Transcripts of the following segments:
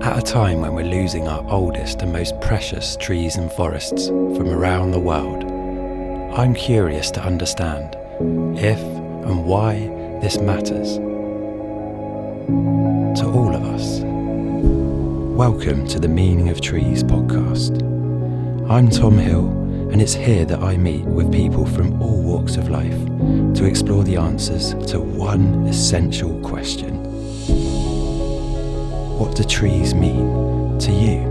At a time when we're losing our oldest and most precious trees and forests from around the world, I'm curious to understand if and why this matters to all of us. Welcome to the Meaning of Trees podcast. I'm Tom Hill, and it's here that I meet with people from all walks of life to explore the answers to one essential question. What do trees mean to you?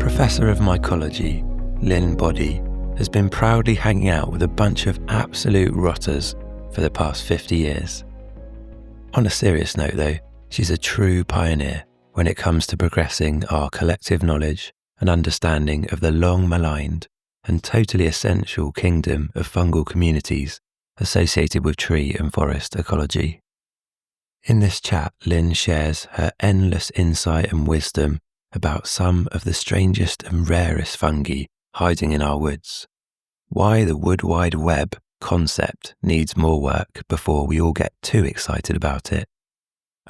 Professor of Mycology, Lynne Boddy, has been proudly hanging out with a bunch of absolute rotters for the past 50 years. On a serious note though, she's a true pioneer when it comes to progressing our collective knowledge and understanding of the long maligned and totally essential kingdom of fungal communities associated with tree and forest ecology. In this chat, Lynne shares her endless insight and wisdom about some of the strangest and rarest fungi hiding in our woods, why the wood wide web concept needs more work before we all get too excited about it,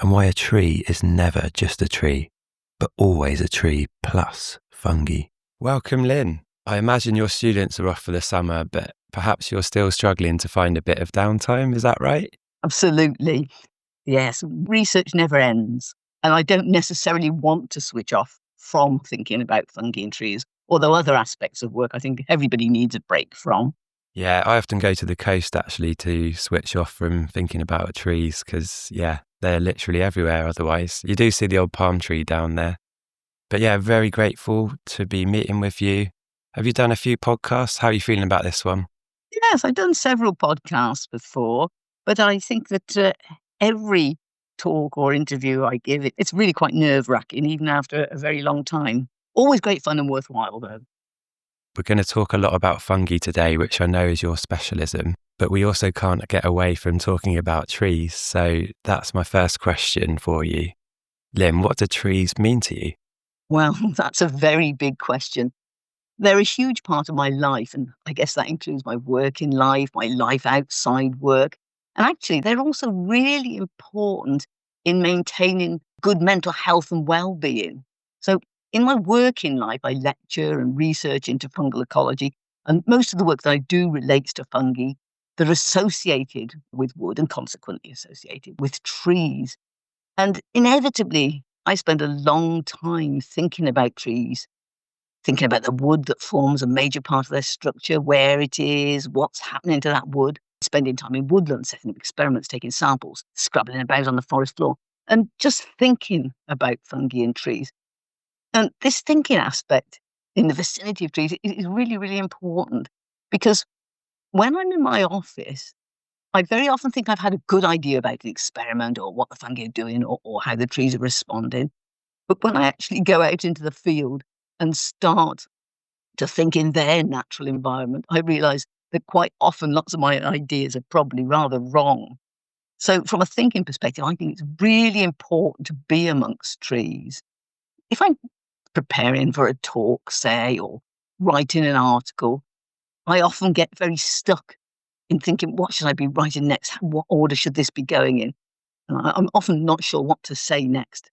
and why a tree is never just a tree, but always a tree plus fungi. Welcome, Lynne. I imagine your students are off for the summer, but perhaps you're still struggling to find a bit of downtime, is that right? Absolutely. Yes, research never ends. And I don't necessarily want to switch off from thinking about fungi and trees, although other aspects of work I think everybody needs a break from. Yeah, I often go to the coast actually to switch off from thinking about trees because, they're literally everywhere otherwise. You do see the old palm tree down there. But yeah, very grateful to be meeting with you. Have you done a few podcasts? How are you feeling about this one? Yes, I've done several podcasts before, but I think that every talk or interview I give, it's really quite nerve-wracking, even after a very long time. Always great fun and worthwhile, though. We're going to talk a lot about fungi today, which I know is your specialism, but we also can't get away from talking about trees. So that's my first question for you. Lynne, what do trees mean to you? Well, that's a very big question. They're a huge part of my life, and I guess that includes my working life, my life outside work. And actually, they're also really important in maintaining good mental health and well-being. So in my working life, I lecture and research into fungal ecology, and most of the work that I do relates to fungi that are associated with wood and consequently associated with trees. And inevitably, I spend a long time thinking about trees, thinking about the wood that forms a major part of their structure, where it is, what's happening to that wood, spending time in woodlands, setting up experiments, taking samples, scrabbling about on the forest floor, and just thinking about fungi and trees. And this thinking aspect in the vicinity of trees is really, really important because when I'm in my office, I very often think I've had a good idea about the experiment or what the fungi are doing or how the trees are responding. But when I actually go out into the field and start to think in their natural environment, I realise that quite often lots of my ideas are probably rather wrong. So from a thinking perspective, I think it's really important to be amongst trees. If I'm preparing for a talk, say, or writing an article, I often get very stuck in thinking, what should I be writing next? What order should this be going in? And I'm often not sure what to say next.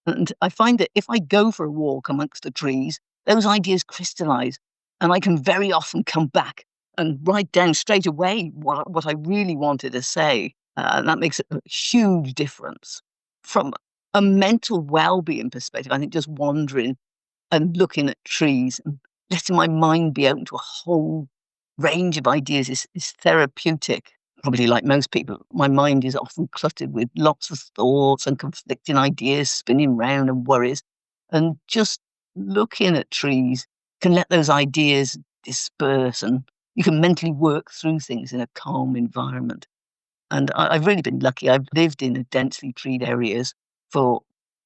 And I find that if I go for a walk amongst the trees, those ideas crystallize, and I can very often come back and write down straight away what I really wanted to say. And that makes a huge difference. From a mental well-being perspective, I think just wandering and looking at trees and letting my mind be open to a whole range of ideas is therapeutic. Probably like most people, my mind is often cluttered with lots of thoughts and conflicting ideas spinning round and worries. And just looking at trees can let those ideas disperse and you can mentally work through things in a calm environment. And I've really been lucky. I've lived in densely treed areas for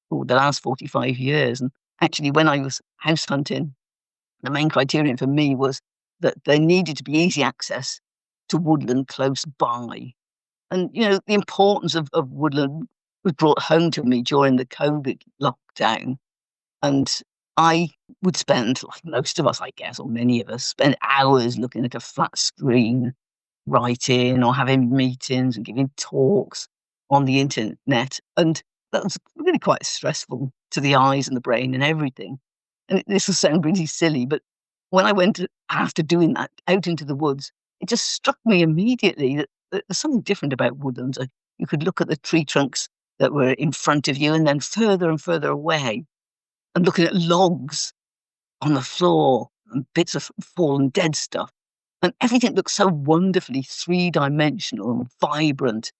the last 45 years. And actually, when I was house hunting, the main criterion for me was that there needed to be easy access to woodland close by. And, the importance of woodland was brought home to me during the COVID lockdown. And I would spend, like most of us, I guess, or many of us, spend hours looking at a flat screen, writing or having meetings and giving talks on the internet. And that was really quite stressful to the eyes and the brain and everything. And this will sound really silly, but when I went after doing that out into the woods, it just struck me immediately that there's something different about woodlands. You could look at the tree trunks that were in front of you and then further and further away, and looking at logs on the floor and bits of fallen dead stuff. And everything looks so wonderfully three-dimensional and vibrant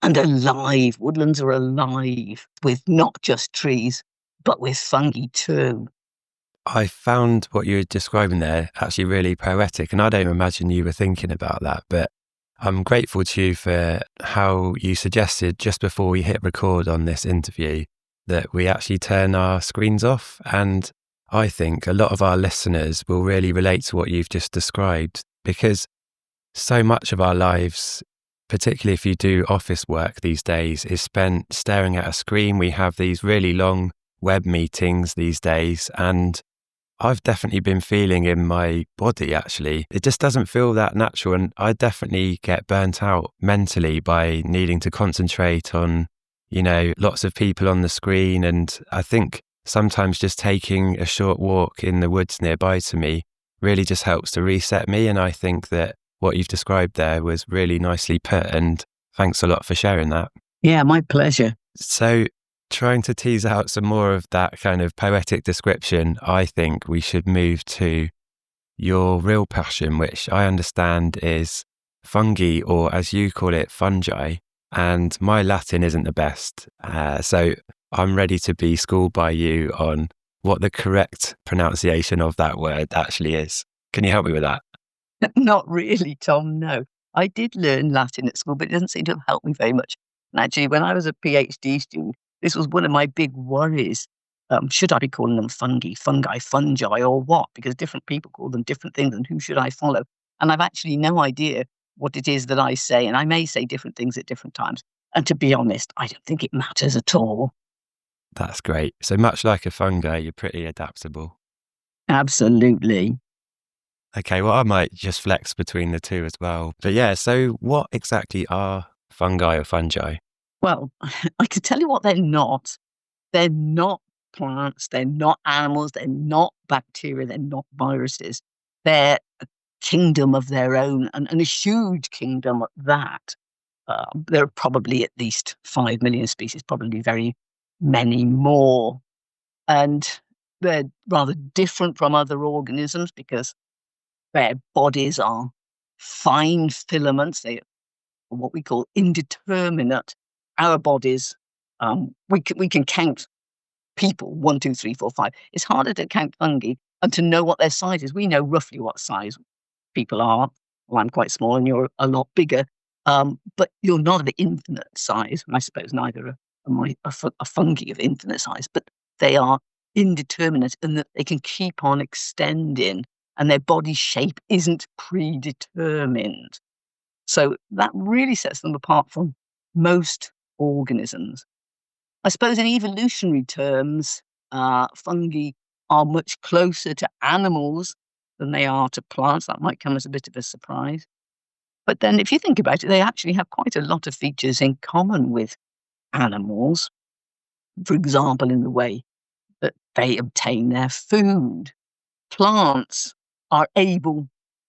and alive. Woodlands are alive with not just trees, but with fungi too. I found what you were describing there actually really poetic, and I don't imagine you were thinking about that, but I'm grateful to you for how you suggested just before we hit record on this interview that we actually turn our screens off. And I think a lot of our listeners will really relate to what you've just described, because so much of our lives, particularly if you do office work these days, is spent staring at a screen. We have these really long web meetings these days, and I've definitely been feeling in my body, actually. It just doesn't feel that natural. And I definitely get burnt out mentally by needing to concentrate on, lots of people on the screen. And I think sometimes just taking a short walk in the woods nearby to me really just helps to reset me. And I think that what you've described there was really nicely put. And thanks a lot for sharing that. Yeah, my pleasure. So, trying to tease out some more of that kind of poetic description, I think we should move to your real passion, which I understand is fungi, or as you call it, fungi. And my Latin isn't the best. So I'm ready to be schooled by you on what the correct pronunciation of that word actually is. Can you help me with that? Not really, Tom, no. I did learn Latin at school, but it doesn't seem to have helped me very much. And actually, when I was a PhD student, this was one of my big worries. Should I be calling them fungi, fungi, or what? Because different people call them different things, and who should I follow? And I've actually no idea what it is that I say, and I may say different things at different times. And to be honest, I don't think it matters at all. That's great. So much like a fungi, you're pretty adaptable. Absolutely. Okay, well, I might just flex between the two as well. But yeah, so what exactly are fungi or fungi? Well, I could tell you what they're not. They're not plants, they're not animals, they're not bacteria, they're not viruses. They're a kingdom of their own, and a huge kingdom at that. There are probably at least 5 million species, probably very many more. And they're rather different from other organisms because their bodies are fine filaments. They are what we call indeterminate. Our bodies, we can count people 1, 2, 3, 4, 5. It's harder to count fungi and to know what their size is. We know roughly what size people are. Well, I'm quite small and you're a lot bigger, but you're not of infinite size. And I suppose neither are fungi of infinite size, but they are indeterminate in that they can keep on extending and their body shape isn't predetermined. So that really sets them apart from most organisms. I suppose in evolutionary terms, fungi are much closer to animals than they are to plants. That might come as a bit of a surprise. But then if you think about it, they actually have quite a lot of features in common with animals. For example, in the way that they obtain their food. Plants are able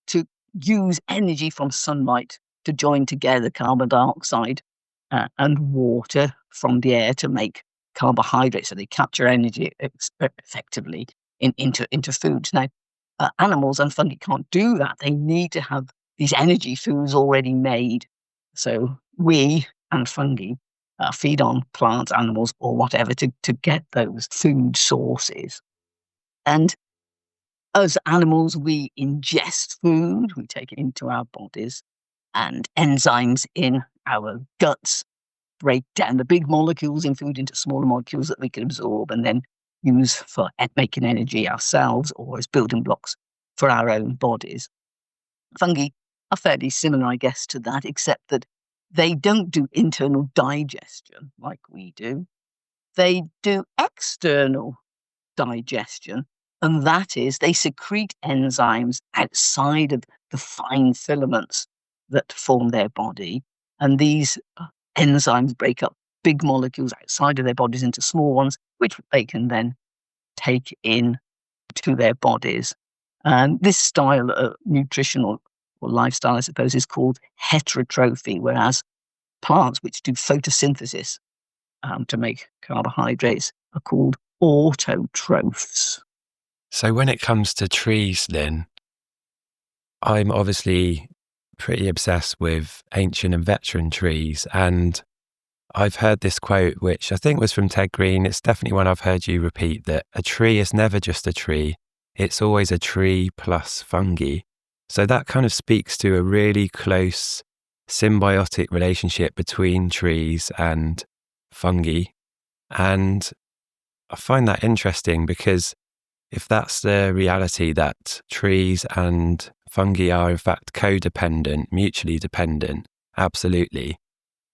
to use energy from sunlight to join together carbon dioxide and water from the air to make carbohydrates. So they capture energy effectively into foods. Now, animals and fungi can't do that. They need to have these energy foods already made. So we and fungi feed on plants, animals, or whatever to get those food sources. And as animals, we ingest food, we take it into our bodies, and enzymes in our guts break down the big molecules in food into smaller molecules that we can absorb and then use for making energy ourselves or as building blocks for our own bodies. Fungi are fairly similar, I guess, to that, except that they don't do internal digestion like we do. They do external digestion, and that is they secrete enzymes outside of the fine filaments that form their body. And these enzymes break up big molecules outside of their bodies into small ones, which they can then take in to their bodies. And this style of nutritional or lifestyle, I suppose, is called heterotrophy, whereas plants which do photosynthesis to make carbohydrates are called autotrophs. So when it comes to trees, Lynn, I'm obviously pretty obsessed with ancient and veteran trees. And I've heard this quote, which I think was from Ted Green. It's definitely one I've heard you repeat, that a tree is never just a tree. It's always a tree plus fungi. So that kind of speaks to a really close symbiotic relationship between trees and fungi. And I find that interesting because if that's the reality, that trees and fungi are in fact codependent, mutually dependent, absolutely,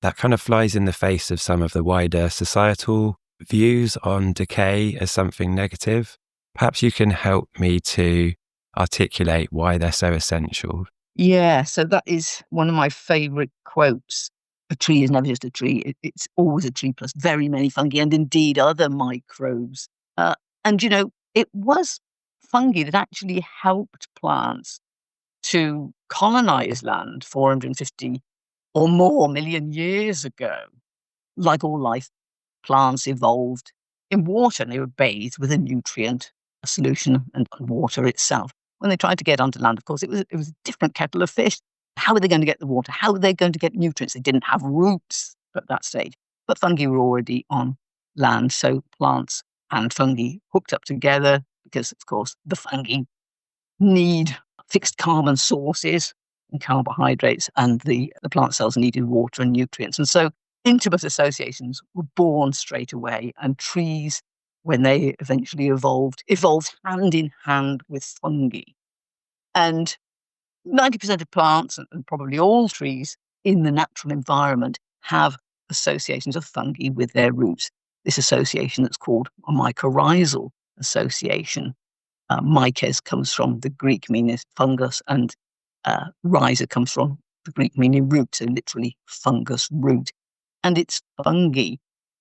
that kind of flies in the face of some of the wider societal views on decay as something negative. Perhaps you can help me to articulate why they're so essential. Yeah, so that is one of my favourite quotes. A tree is never just a tree. It's always a tree plus very many fungi and indeed other microbes. And, it was fungi that actually helped plants to colonize land 450 or more million years ago. Like all life, plants evolved in water and they were bathed with a nutrient, a solution, and water itself. When they tried to get onto land, of course, it was a different kettle of fish. How were they going to get the water? How were they going to get nutrients? They didn't have roots at that stage. But fungi were already on land, so plants and fungi hooked up together because, of course, the fungi need fixed carbon sources and carbohydrates, and the plant cells needed water and nutrients. And so intimate associations were born straight away, and trees, when they eventually evolved hand in hand with fungi. And 90% of plants, and probably all trees in the natural environment, have associations of fungi with their roots. This association that's called a mycorrhizal association. Myces comes from the Greek meaning fungus, and rhiza comes from the Greek meaning root, so literally fungus root. And it's fungi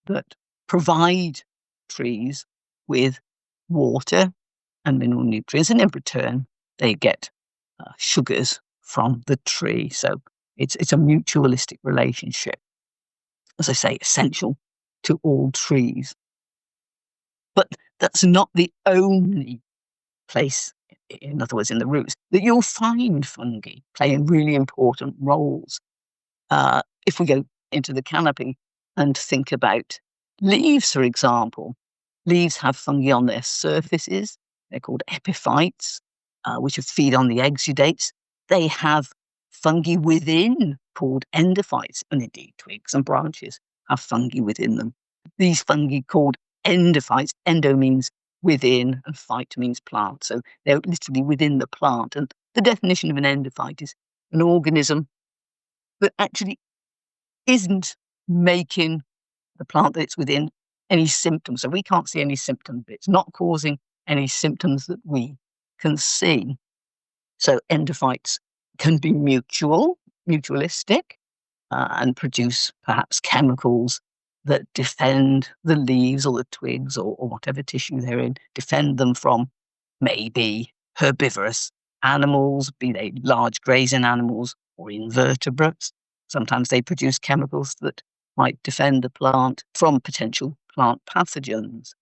that provide trees with water and mineral nutrients, and in return, they get sugars from the tree. So it's a mutualistic relationship, as I say, essential to all trees. But that's not the only place, in other words, in the roots, that you'll find fungi playing really important roles. If we go into the canopy and think about leaves, for example, leaves have fungi on their surfaces. They're called epiphytes, which feed on the exudates. They have fungi within called endophytes, and indeed twigs and branches have fungi within them. These fungi called endophytes, endo means within and phyte means plant, so they're literally within the plant. And the definition of an endophyte is an organism that actually isn't making the plant that it's within any symptoms. So we can't see any symptoms. It's not causing any symptoms that we can see. So endophytes can be mutualistic, and produce perhaps chemicals that defend the leaves or the twigs or whatever tissue they're in, defend them from maybe herbivorous animals, be they large grazing animals or invertebrates. Sometimes they produce chemicals that might defend the plant from potential plant pathogens.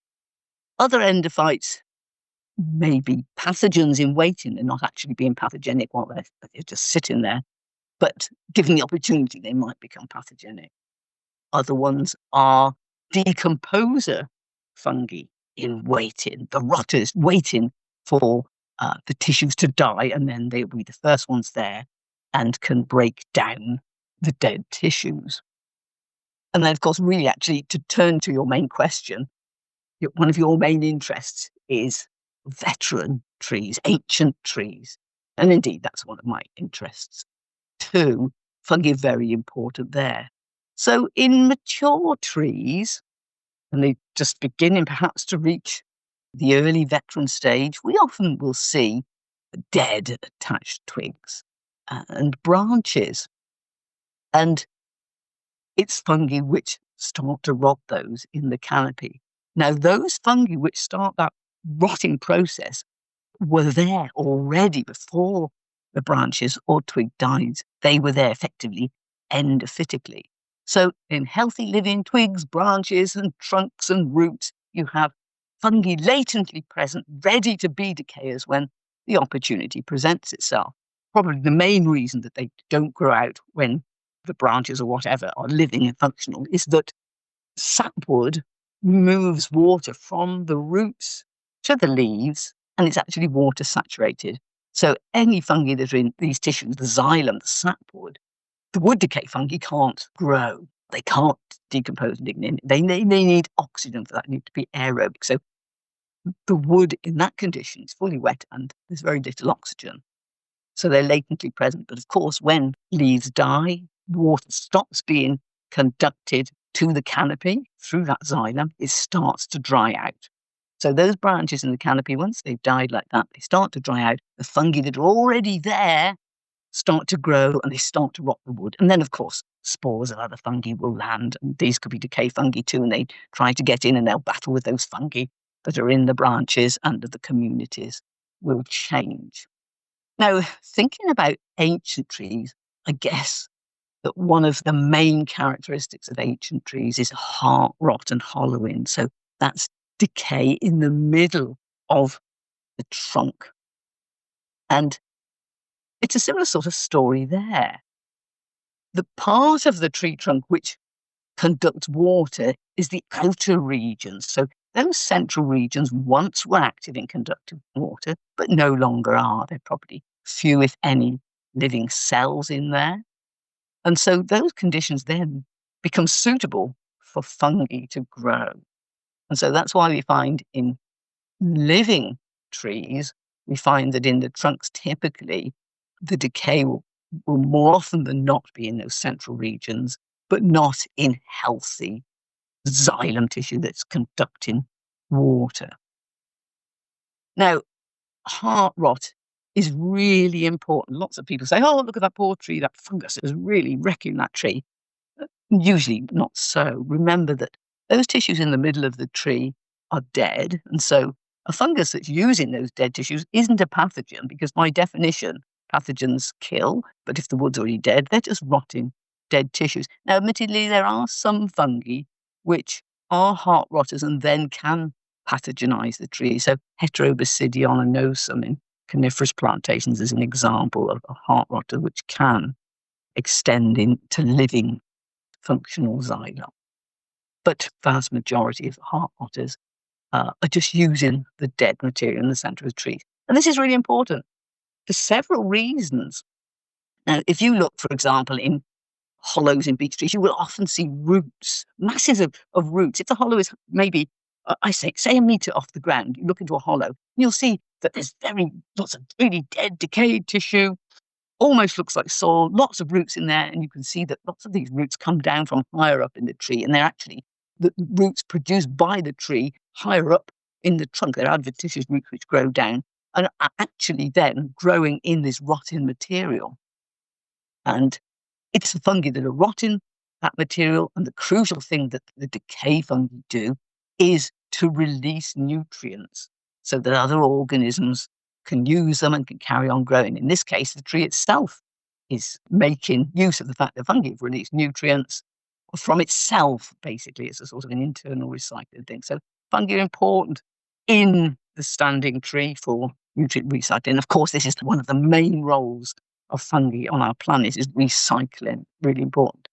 Other endophytes may be pathogens in waiting. They're not actually being pathogenic while they're just sitting there, but given the opportunity, they might become pathogenic. Other ones are decomposer fungi in waiting, the rotters waiting for the tissues to die, and then they'll be the first ones there and can break down the dead tissues. And then, of course, really actually to turn to your main question, one of your main interests is veteran trees, ancient trees. And indeed, that's one of my interests too. Fungi are very important there. So in mature trees, and they're just beginning perhaps to reach the early veteran stage, we often will see dead attached twigs and branches. And it's fungi which start to rot those in the canopy. Now, those fungi which start that rotting process were there already before the branches or twig died. They were there effectively endophytically. So in healthy living twigs, branches and trunks and roots, you have fungi latently present, ready to be decayers when the opportunity presents itself. Probably the main reason that they don't grow out when the branches or whatever are living and functional is that sapwood moves water from the roots to the leaves, and it's actually water saturated. So any fungi that are in these tissues, the xylem, the sapwood, the wood decay fungi can't grow. They can't decompose and ignite. They need oxygen for that. They need to be aerobic. So the wood in that condition is fully wet and there's very little oxygen. So they're latently present. But of course, when leaves die, water stops being conducted to the canopy through that xylem. It starts to dry out. So those branches in the canopy, once they've died like that, they start to dry out. The fungi that are already there start to grow and they start to rot the wood. And then, of course, spores of other fungi will land. And these could be decay fungi too. And they try to get in and they'll battle with those fungi that are in the branches and the communities will change. Now, thinking about ancient trees, I guess that one of the main characteristics of ancient trees is heart rot and hollowing. So that's decay in the middle of the trunk. And it's a similar sort of story there. The part of the tree trunk which conducts water is the outer regions. So those central regions once were active in conducting water, but no longer are. There are probably few, if any, living cells in there. And so those conditions then become suitable for fungi to grow. And so that's why we find in living trees, we find that in the trunks, typically, the decay will more often than not be in those central regions, but not in healthy xylem tissue that's conducting water. Now, heart rot is really important. Lots of people say, oh, look at that poor tree, that fungus is really wrecking that tree. Usually not so. Remember that those tissues in the middle of the tree are dead. And so a fungus that's using those dead tissues isn't a pathogen because by definition, pathogens kill. But if the wood's already dead, they're just rotting dead tissues. Now, admittedly, there are some fungi which are heart rotters and then can pathogenize the tree. So Heterobasidion anosum in coniferous plantations is an example of a heart rotter which can extend into living functional xylem. But vast majority of heart rotters are just using the dead material in the center of the tree. And this is really important for several reasons. Now, if you look, for example, in hollows in beech trees, you will often see roots, masses of roots. If the hollow is maybe, I say a meter off the ground, you look into a hollow, and you'll see that there's lots of really dead, decayed tissue, almost looks like soil, lots of roots in there, and you can see that lots of these roots come down from higher up in the tree, and they're actually the roots produced by the tree higher up in the trunk. They're adventitious roots which grow down and are actually then growing in this rotting material. And it's the fungi that are rotting that material, and the crucial thing that the decay fungi do is to release nutrients so that other organisms can use them and can carry on growing. In this case, the tree itself is making use of the fact that fungi have released nutrients from itself, basically. It's a sort of an internal recycling thing. So fungi are important in the standing tree for nutrient recycling. Of course, this is one of the main roles of fungi on our planet, is recycling, really important.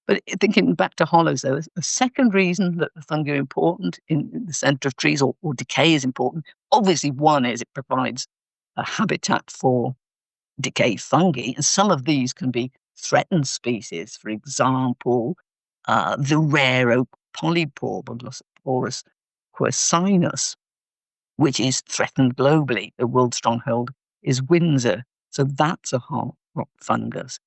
But thinking back to hollows, though, a second reason that the fungi are important in the centre of trees, or decay is important, obviously one is it provides a habitat for decay fungi, and some of these can be threatened species. For example, the rare oak polypore, Buglosporus quercinus, which is threatened globally. The world stronghold is Windsor, so that's a heart rot fungus.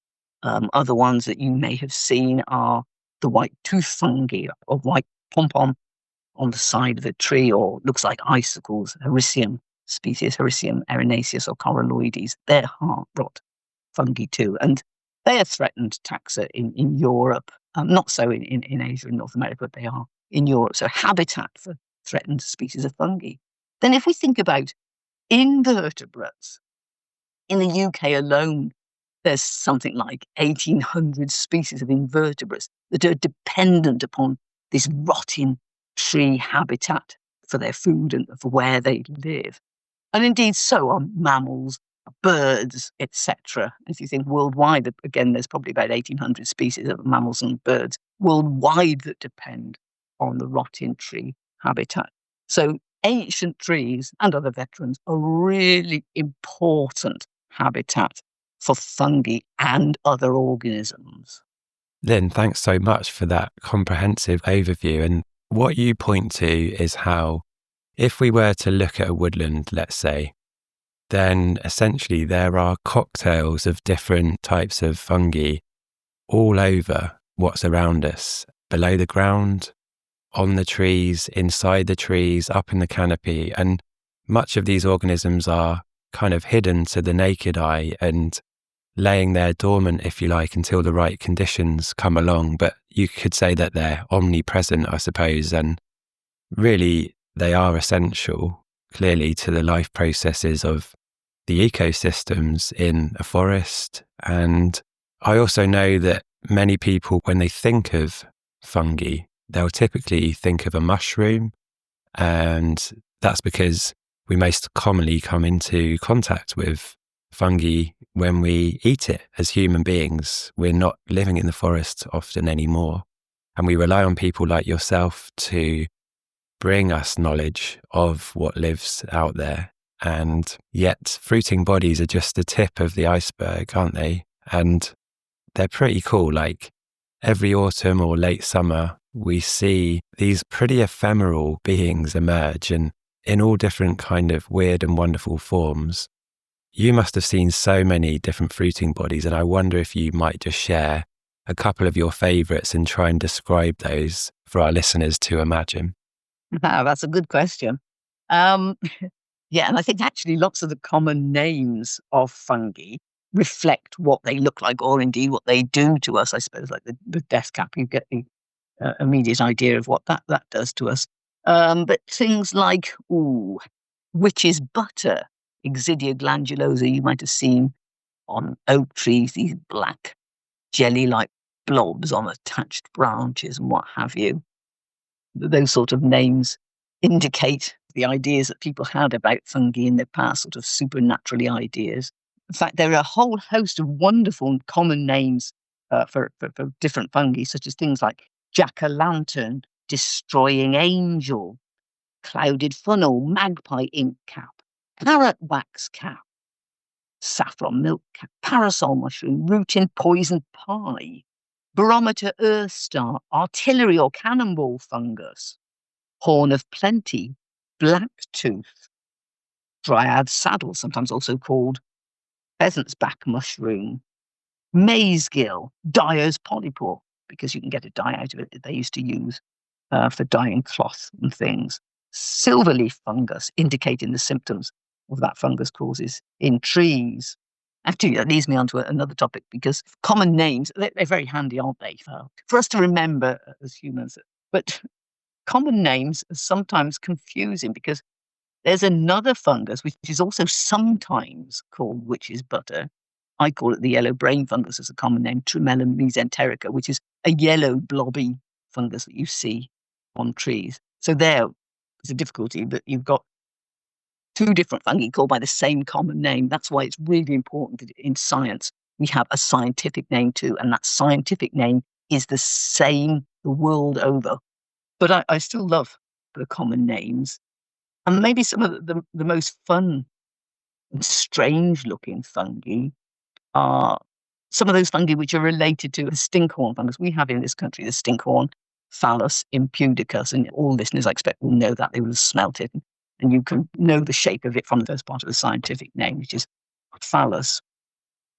Other ones that you may have seen are the white tooth fungi or white pom-pom on the side of a tree, or looks like icicles, Hericium species, Hericium erinaceus or coralloides. They're heart rot fungi too. And they are threatened taxa in Europe, not so in Asia and North America, but they are in Europe. So habitat for threatened species of fungi. Then if we think about invertebrates, in the UK alone, there's something like 1,800 species of invertebrates that are dependent upon this rotting tree habitat for their food and for where they live. And indeed, so are mammals, birds, etc. If you think worldwide, again, there's probably about 1,800 species of mammals and birds worldwide that depend on the rotting tree habitat. So ancient trees and other veterans are really important habitat for fungi and other organisms. Lynne, thanks so much for that comprehensive overview. And what you point to is how, if we were to look at a woodland, let's say, then essentially there are cocktails of different types of fungi all over what's around us, below the ground, on the trees, inside the trees, up in the canopy. And much of these organisms are kind of hidden to the naked eye and laying there dormant, if you like, until the right conditions come along. But you could say that they're omnipresent, I suppose, and really they are essential, clearly, to the life processes of the ecosystems in a forest. And I also know that many people, when they think of fungi, they'll typically think of a mushroom, and that's because we most commonly come into contact with fungi when we eat it as human beings. We're not living in the forest often anymore, and we rely on people like yourself to bring us knowledge of what lives out there. And yet fruiting bodies are just the tip of the iceberg, aren't they? And they're pretty cool. Like every autumn or late summer, we see these pretty ephemeral beings emerge, and in all different kind of weird and wonderful forms. You must have seen so many different fruiting bodies, and I wonder if you might just share a couple of your favourites and try and describe those for our listeners to imagine. Wow, that's a good question. Yeah, and I think actually lots of the common names of fungi reflect what they look like, or indeed what they do to us. I suppose, like the death cap, you get the immediate idea of what that does to us. But things like, witch's butter, Exidia glandulosa, you might have seen on oak trees, these black jelly-like blobs on attached branches and what have you. Those sort of names indicate the ideas that people had about fungi in the past, sort of supernaturally ideas. In fact, there are a whole host of wonderful common names for different fungi, such as things like jack-o'-lantern, destroying angel, clouded funnel, magpie ink cap, parrot wax cap, saffron milk cap, parasol mushroom, rooting poison pie, barometer earth star, artillery or cannonball fungus, horn of plenty, black tooth, dryad saddle, sometimes also called pheasant's back mushroom, maize gill, dyer's polypore, because you can get a dye out of it that they used to use for dyeing cloth and things, silverleaf fungus, indicating the symptoms of that fungus causes in trees. Actually, that leads me on to another topic, because common names, they're very handy, aren't they, for us to remember as humans. But common names are sometimes confusing, because there's another fungus which is also sometimes called witch's butter. I call it the yellow brain fungus as a common name, Tremella mesenterica, which is a yellow blobby fungus that you see on trees. So there's a difficulty, that you've got two different fungi called by the same common name. That's why it's really important that in science we have a scientific name too, and that scientific name is the same the world over. But I still love the common names. And maybe some of the most fun and strange looking fungi are some of those fungi which are related to the stinkhorn fungus. We have in this country the stinkhorn, Phallus impudicus, and all listeners, I expect, will know that. They will have smelt it, and you can know the shape of it from the first part of the scientific name, which is Phallus.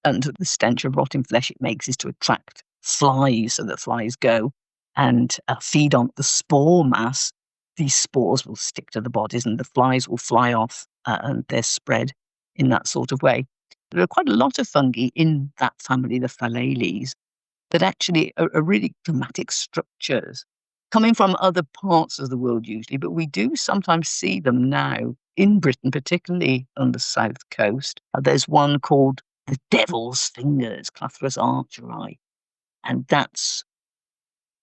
And the stench of rotting flesh it makes is to attract flies, so that flies go and feed on the spore mass these spores will stick to the bodies and the flies will fly off, and they're spread in that sort of way. There are quite a lot of fungi in that family, the phallales, that actually are really dramatic structures coming from other parts of the world usually, but we do sometimes see them now in Britain, particularly on the south coast. There's one called the devil's fingers, Clathrus archeri, and that's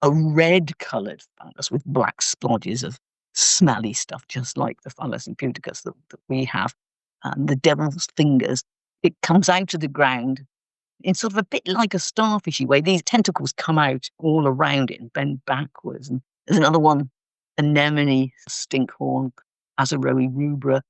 a red-coloured fungus with black splodges of smelly stuff, just like the Phallus imputicus that we have. The devil's fingers, it comes out of the ground in sort of a bit like a starfishy way. These tentacles come out all around it and bend backwards. And there's another one, anemone stinkhorn, Azaroe rubra,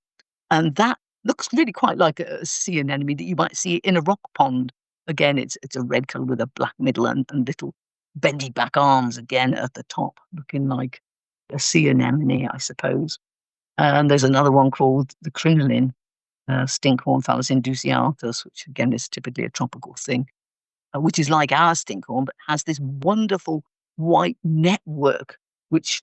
and that looks really quite like a sea anemone that you might see in a rock pond. Again, it's a red colour with a black middle and little bendy back arms again at the top, looking like a sea anemone, I suppose. And there's another one called the crinoline, stinkhorn Phallus indusiatus, which again is typically a tropical thing, which is like our stinkhorn, but has this wonderful white network which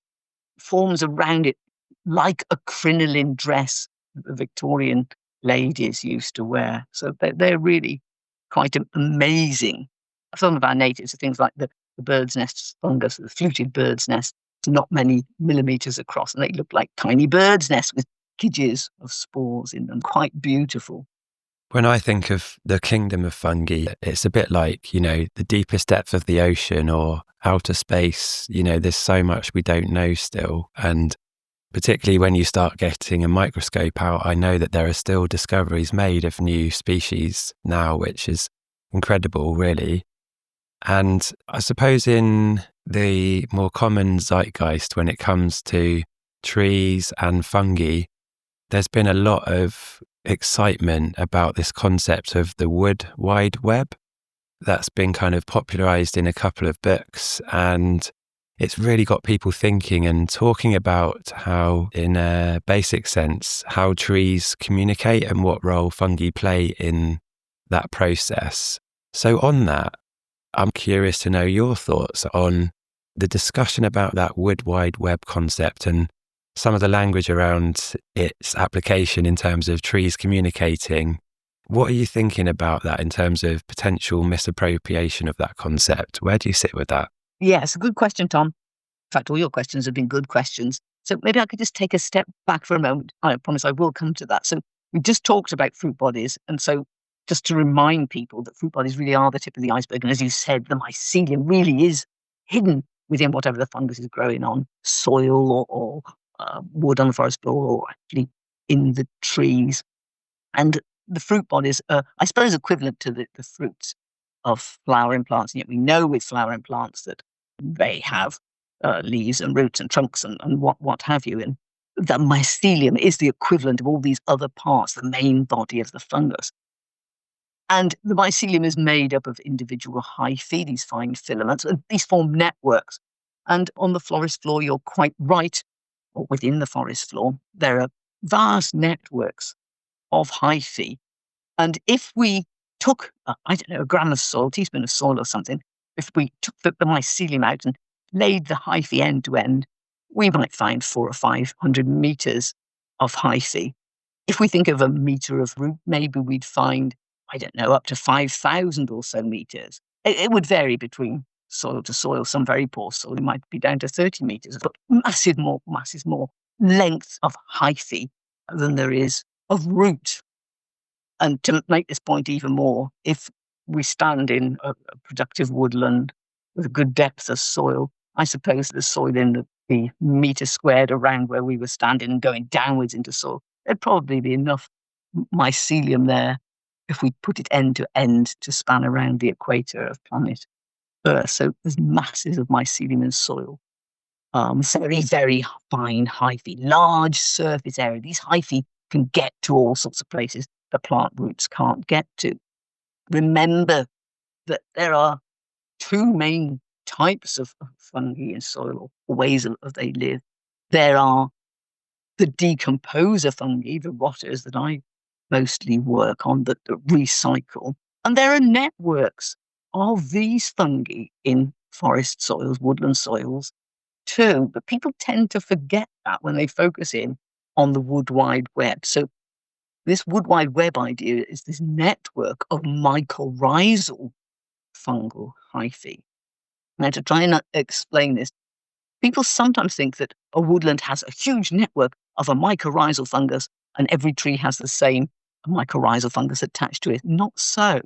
forms around it like a crinoline dress that the Victorian ladies used to wear. So they're really quite amazing. Some of our natives are things like the bird's nest fungus, the fluted bird's nest, not many millimetres across, and they look like tiny bird's nests with kidges of spores in them. Quite beautiful. When I think of the kingdom of fungi, it's a bit like, the deepest depth of the ocean or outer space. There's so much we don't know still. And particularly when you start getting a microscope out, I know that there are still discoveries made of new species now, which is incredible, really. And I suppose in the more common zeitgeist, when it comes to trees and fungi, there's been a lot of excitement about this concept of the wood wide web that's been kind of popularized in a couple of books. And it's really got people thinking and talking about how, in a basic sense, how trees communicate and what role fungi play in that process. So on that, I'm curious to know your thoughts on the discussion about that wood wide web concept and some of the language around its application in terms of trees communicating. What are you thinking about that in terms of potential misappropriation of that concept? Where do you sit with that? Yes, a good question, Tom. In fact, all your questions have been good questions. So maybe I could just take a step back for a moment. I promise I will come to that. So we just talked about fruit bodies. And so just to remind people that fruit bodies really are the tip of the iceberg. And as you said, the mycelium really is hidden within whatever the fungus is growing on, soil or wood on the forest floor, or actually in the trees. And the fruit bodies are, I suppose, equivalent to the fruits of flowering plants. And yet we know with flowering plants that they have leaves and roots and trunks and what have you. And the mycelium is the equivalent of all these other parts, the main body of the fungus. And the mycelium is made up of individual hyphae, these fine filaments, and these form networks. And on the forest floor, you're quite right, or within the forest floor, there are vast networks of hyphae. And if we took, a gram of soil, a teaspoon of soil or something, if we took the mycelium out and laid the hyphae end to end, we might find 400 or 500 meters of hyphae. If we think of a meter of root, maybe we'd find, up to 5,000 or so meters. It would vary between soil to soil. Some very poor soil might be down to 30 meters, but massive more length of hyphae than there is of root. And to make this point even more, if we stand in a productive woodland with a good depth of soil, I suppose the soil in the meter squared around where we were standing and going downwards into soil, there'd probably be enough mycelium there if we put it end to end to span around the equator of planet Earth. So there's masses of mycelium in soil. Very, very fine hyphae, large surface area. These hyphae can get to all sorts of places the plant roots can't get to. Remember that there are two main types of fungi in soil, or ways of they live. There are the decomposer fungi, the rotters that I mostly work on, that recycle. And there are networks of these fungi in forest soils, woodland soils, too, but people tend to forget that when they focus in on the Wood Wide Web. So this Wood Wide Web idea is this network of mycorrhizal fungal hyphae. Now, to try and explain this, people sometimes think that a woodland has a huge network of a mycorrhizal fungus and every tree has the same mycorrhizal fungus attached to it. Not so.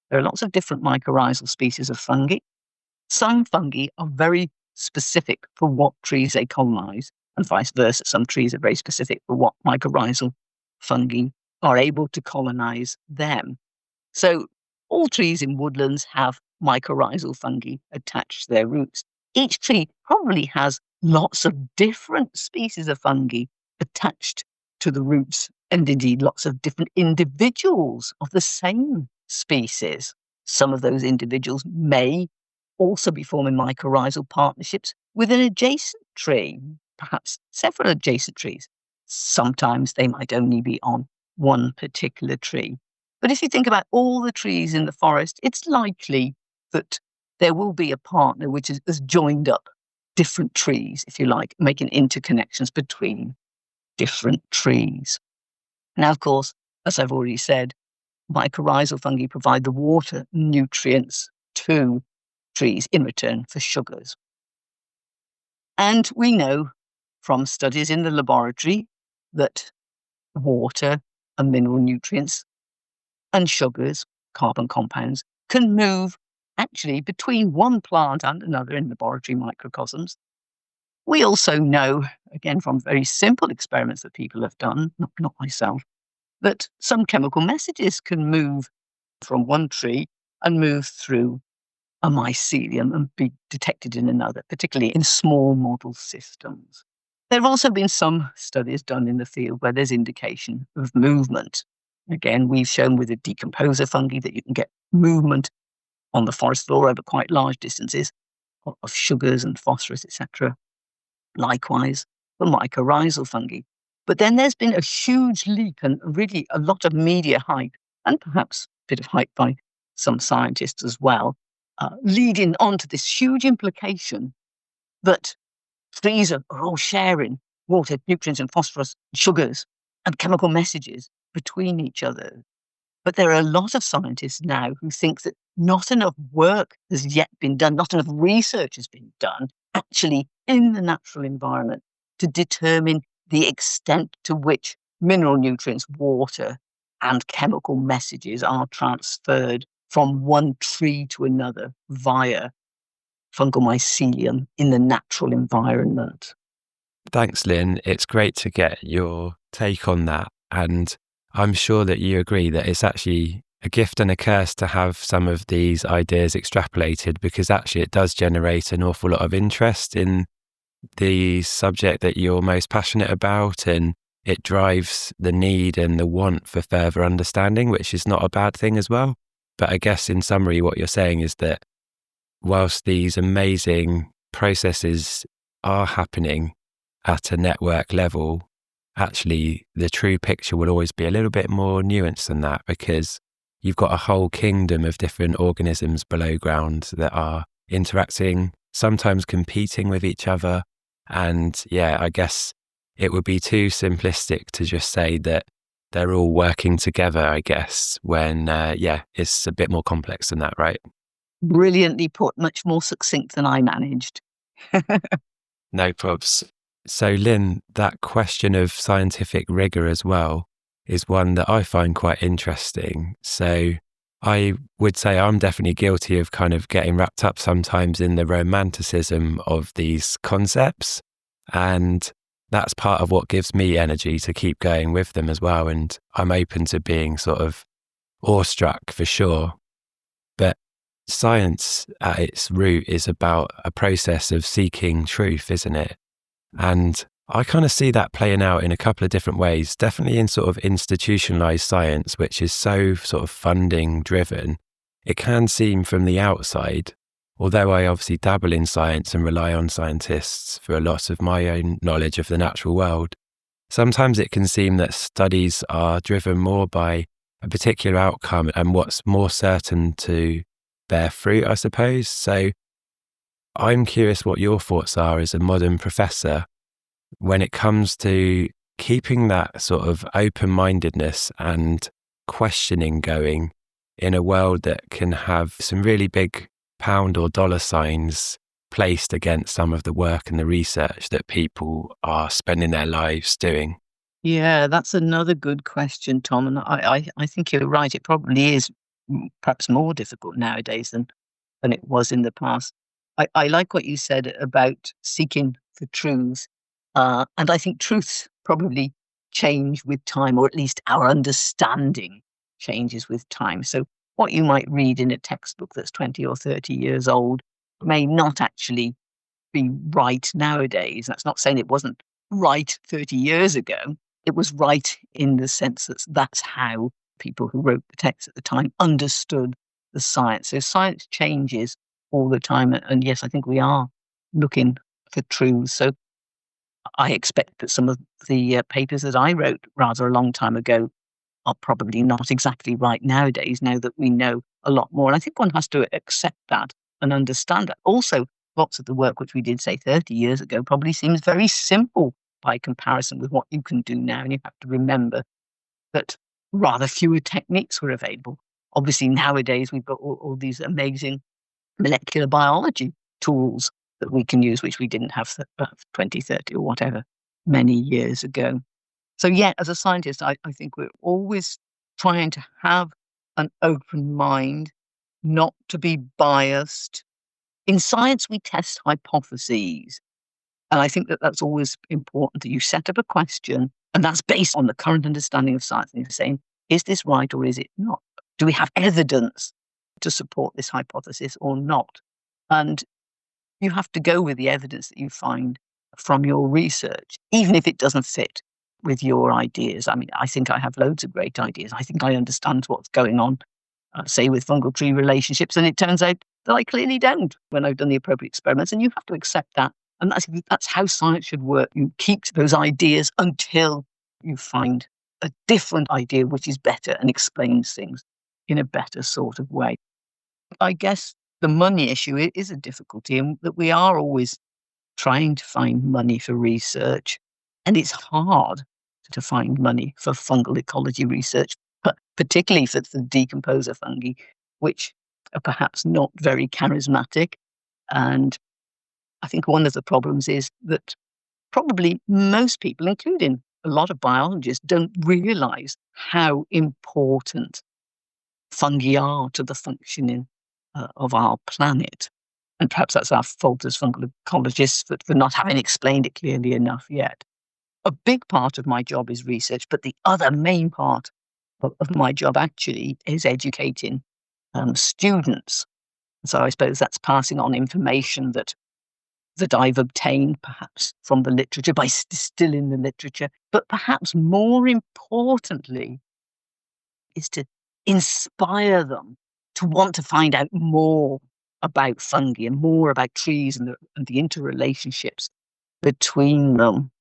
There are lots of different mycorrhizal species of fungi. Some fungi are very specific for what trees they colonize, and vice versa. Some trees are very specific for what mycorrhizal fungi are able to colonize them. So all trees in woodlands have mycorrhizal fungi attached to their roots. Each tree probably has lots of different species of fungi attached to the roots, and indeed lots of different individuals of the same species. Some of those individuals may also be forming mycorrhizal partnerships with an adjacent tree, perhaps several adjacent trees. Sometimes they might only be on one particular tree. But if you think about all the trees in the forest, it's likely that there will be a partner which has joined up different trees, if you like, making interconnections between different trees. Now, of course, as I've already said, mycorrhizal fungi provide the water nutrients to trees in return for sugars. And we know from studies in the laboratory that water and mineral nutrients and sugars, carbon compounds, can move actually between one plant and another in laboratory microcosms. We also know, again, from very simple experiments that people have done, not myself, that some chemical messages can move from one tree and move through a mycelium and be detected in another, particularly in small model systems. There have also been some studies done in the field where there's indication of movement. Again, we've shown with the decomposer fungi that you can get movement on the forest floor over quite large distances of sugars and phosphorus, etc. Likewise, for mycorrhizal fungi. But then there's been a huge leap and really a lot of media hype, and perhaps a bit of hype by some scientists as well, leading on to this huge implication that trees are all sharing water, nutrients and phosphorus, sugars and chemical messages between each other. But there are a lot of scientists now who think that not enough work has yet been done, not enough research has been done actually in the natural environment to determine the extent to which mineral nutrients, water and chemical messages are transferred from one tree to another via fungal mycelium in the natural environment. Thanks, Lynn. It's great to get your take on that. And I'm sure that you agree that it's actually a gift and a curse to have some of these ideas extrapolated, because actually it does generate an awful lot of interest in the subject that you're most passionate about, and it drives the need and the want for further understanding, which is not a bad thing as well. But I guess in summary, what you're saying is that whilst these amazing processes are happening at a network level, actually the true picture will always be a little bit more nuanced than that, because you've got a whole kingdom of different organisms below ground that are interacting, sometimes competing with each other. And yeah, I guess it would be too simplistic to just say that they're all working together, I guess, when, it's a bit more complex than that, right? Brilliantly put, much more succinct than I managed. No probs. So Lynn, that question of scientific rigor as well is one that I find quite interesting. So I would say I'm definitely guilty of kind of getting wrapped up sometimes in the romanticism of these concepts. And that's part of what gives me energy to keep going with them as well. And I'm open to being sort of awestruck for sure. But science at its root is about a process of seeking truth, isn't it? And I kind of see that playing out in a couple of different ways, definitely in sort of institutionalized science, which is so sort of funding driven. It can seem from the outside, although I obviously dabble in science and rely on scientists for a lot of my own knowledge of the natural world, sometimes it can seem that studies are driven more by a particular outcome and what's more certain to bear fruit, I suppose. So I'm curious what your thoughts are as a modern professor when it comes to keeping that sort of open-mindedness and questioning going in a world that can have some really big pound or dollar signs placed against some of the work and the research that people are spending their lives doing. Yeah, that's another good question, Tom. And I think you're right. It probably is perhaps more difficult nowadays than it was in the past. I like what you said about seeking for truth. And I think truths probably change with time, or at least our understanding changes with time. So what you might read in a textbook that's 20 or 30 years old may not actually be right nowadays. That's not saying it wasn't right 30 years ago. It was right in the sense that that's how people who wrote the text at the time understood the science. So science changes all the time. And yes, I think we are looking for truths. So I expect that some of the papers that I wrote rather a long time ago are probably not exactly right nowadays, now that we know a lot more. And I think one has to accept that and understand that. Also, lots of the work which we did, say, 30 years ago probably seems very simple by comparison with what you can do now. And you have to remember that rather fewer techniques were available. Obviously, nowadays we've got all these amazing molecular biology tools that we can use, which we didn't have 20, 30 or whatever many years ago. So yeah, as a scientist, I think we're always trying to have an open mind, not to be biased. In science, we test hypotheses. And I think that that's always important, that you set up a question, and that's based on the current understanding of science. And you're saying, is this right or is it not? Do we have evidence to support this hypothesis or not? And you have to go with the evidence that you find from your research, even if it doesn't fit with your ideas. I mean, I think I have loads of great ideas. I think I understand what's going on, say, with fungal tree relationships. And it turns out that I clearly don't when I've done the appropriate experiments. And you have to accept that. And that's how science should work. You keep those ideas until you find a different idea which is better and explains things in a better sort of way. I guess the money issue is a difficulty, and that we are always trying to find money for research. And it's hard to find money for fungal ecology research, but particularly for the decomposer fungi, which are perhaps not very charismatic. And I think one of the problems is that probably most people, including a lot of biologists, don't realize how important fungi are to the functioning of our planet. And perhaps that's our fault as fungal ecologists for not having explained it clearly enough yet. A big part of my job is research, but the other main part of my job actually is educating students. So I suppose that's passing on information that I've obtained perhaps from the literature, by distilling the literature. But perhaps more importantly is to inspire them to want to find out more about fungi and more about trees and the interrelationships between them.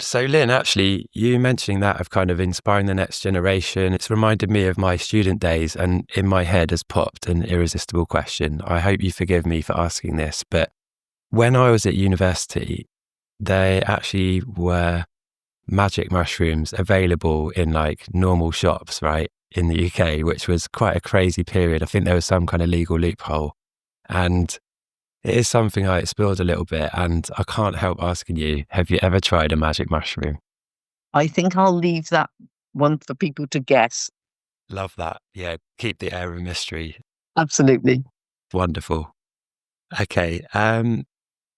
So Lynn, actually, you mentioning that of kind of inspiring the next generation, it's reminded me of my student days, and in my head has popped an irresistible question. I hope you forgive me for asking this, but when I was at university, there actually were magic mushrooms available in like normal shops, right, in the UK, which was quite a crazy period. I think there was some kind of legal loophole. And it is something I explored a little bit, and I can't help asking you, have you ever tried a magic mushroom? I think I'll leave that one for people to guess. Love that. Yeah, keep the air of mystery. Absolutely. Wonderful. Okay. And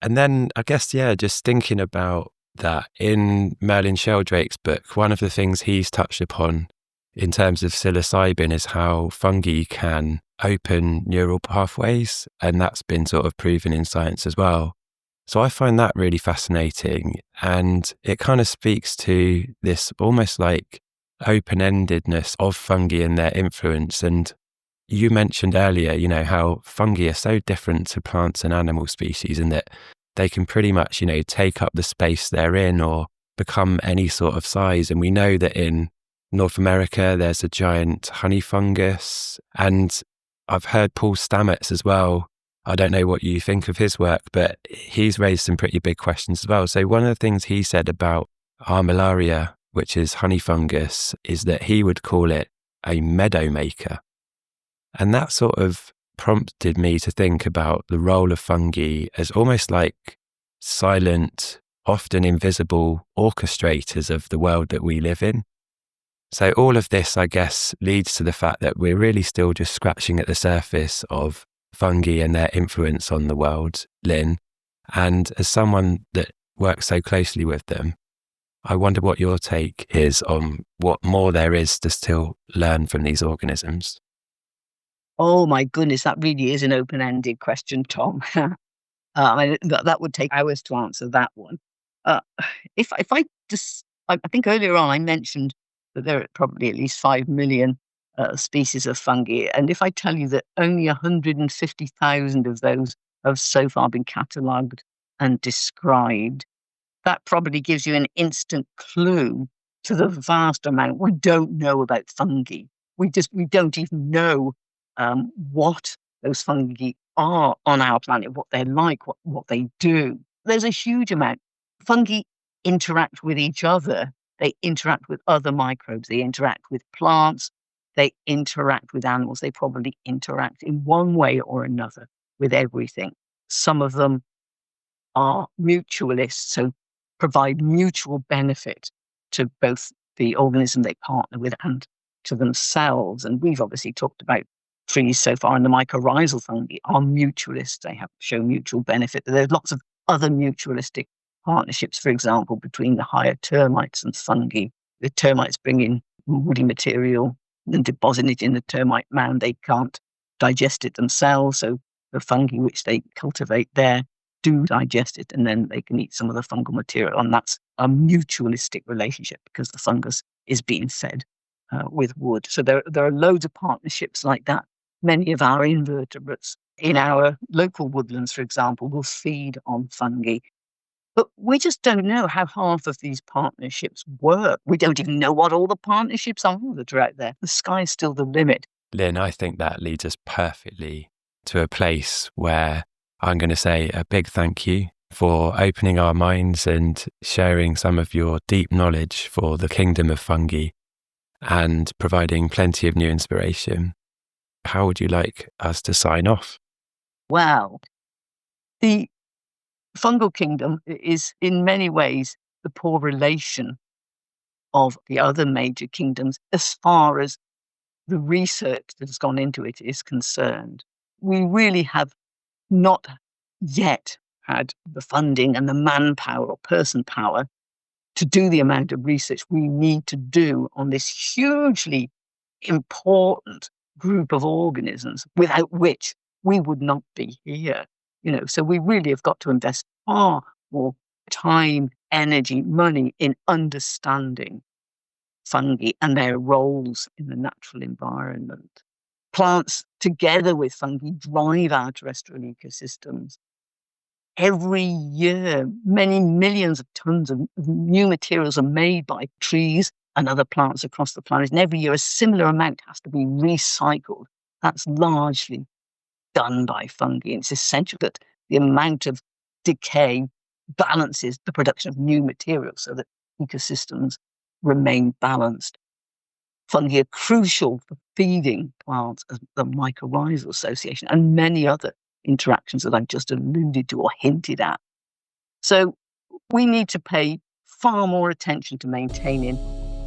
then I guess, yeah, just thinking about that, in Merlin Sheldrake's book, one of the things he's touched upon in terms of psilocybin is how fungi can open neural pathways, and that's been sort of proven in science as well. So I find that really fascinating, and it kind of speaks to this almost like open-endedness of fungi and their influence. And you mentioned earlier, you know, how fungi are so different to plants and animal species, and that they can pretty much, you know, take up the space they're in or become any sort of size. And we know that in North America, there's a giant honey fungus. And I've heard Paul Stamets as well I don't know what you think of his work, but he's raised some pretty big questions as well. So one of the things he said about Armillaria, which is honey fungus, is that he would call it a meadow maker. And that sort of prompted me to think about the role of fungi as almost like silent, often invisible orchestrators of the world that we live in. So all of this, I guess, leads to the fact that we're really still just scratching at the surface of fungi and their influence on the world, Lynne. And as someone that works so closely with them, I wonder what your take is on what more there is to still learn from these organisms. Oh my goodness, that really is an open-ended question, Tom. That would take hours to answer that one. I think earlier on I mentioned that there are probably at least 5 million species of fungi, and if I tell you that only 150,000 of those have so far been catalogued and described, that probably gives you an instant clue to the vast amount we don't know about fungi. We don't even know what those fungi are on our planet, what they're like, what they do. There's a huge amount. Fungi interact with each other. They interact with other microbes. They interact with plants. They interact with animals. They probably interact in one way or another with everything. Some of them are mutualists, so provide mutual benefit to both the organism they partner with and to themselves. And we've obviously talked about trees so far, and the mycorrhizal fungi are mutualists. They show mutual benefit. There's lots of other mutualistic partnerships, for example, between the higher termites and fungi. The termites bring in woody material and deposit it in the termite mound. They can't digest it themselves, so the fungi which they cultivate there do digest it, and then they can eat some of the fungal material. And that's a mutualistic relationship because the fungus is being fed with wood. So there are loads of partnerships like that. Many of our invertebrates in our local woodlands, for example, will feed on fungi. But we just don't know how half of these partnerships work. We don't even know what all the partnerships are that are out there. The sky's still the limit. Lynne, I think that leads us perfectly to a place where I'm going to say a big thank you for opening our minds and sharing some of your deep knowledge for the kingdom of fungi and providing plenty of new inspiration. How would you like us to sign off? Well, the fungal kingdom is in many ways the poor relation of the other major kingdoms as far as the research that has gone into it is concerned. We really have not yet had the funding and the manpower or person power to do the amount of research we need to do on this hugely important group of organisms, without which we would not be here. So we really have got to invest far more time, energy, money in understanding fungi and their roles in the natural environment. Plants, together with fungi, drive our terrestrial ecosystems. Every year, many millions of tons of new materials are made by trees and other plants across the planet. And every year, a similar amount has to be recycled. That's largely done by fungi. And it's essential that the amount of decay balances the production of new materials so that ecosystems remain balanced. Fungi are crucial for feeding plants, as the mycorrhizal association, and many other interactions that I've just alluded to or hinted at. So we need to pay far more attention to maintaining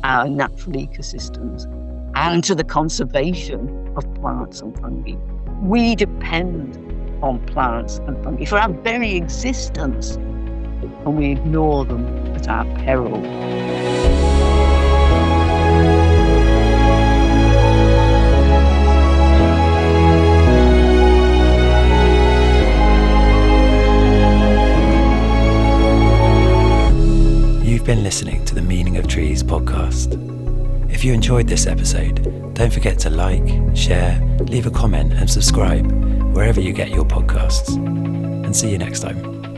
our natural ecosystems and to the conservation of plants and fungi. We depend on plants and fungi for our very existence, and we ignore them at our peril. You've been listening to the Meaning of Trees podcast. If you enjoyed this episode, don't forget to like, share, leave a comment and subscribe wherever you get your podcasts. And see you next time.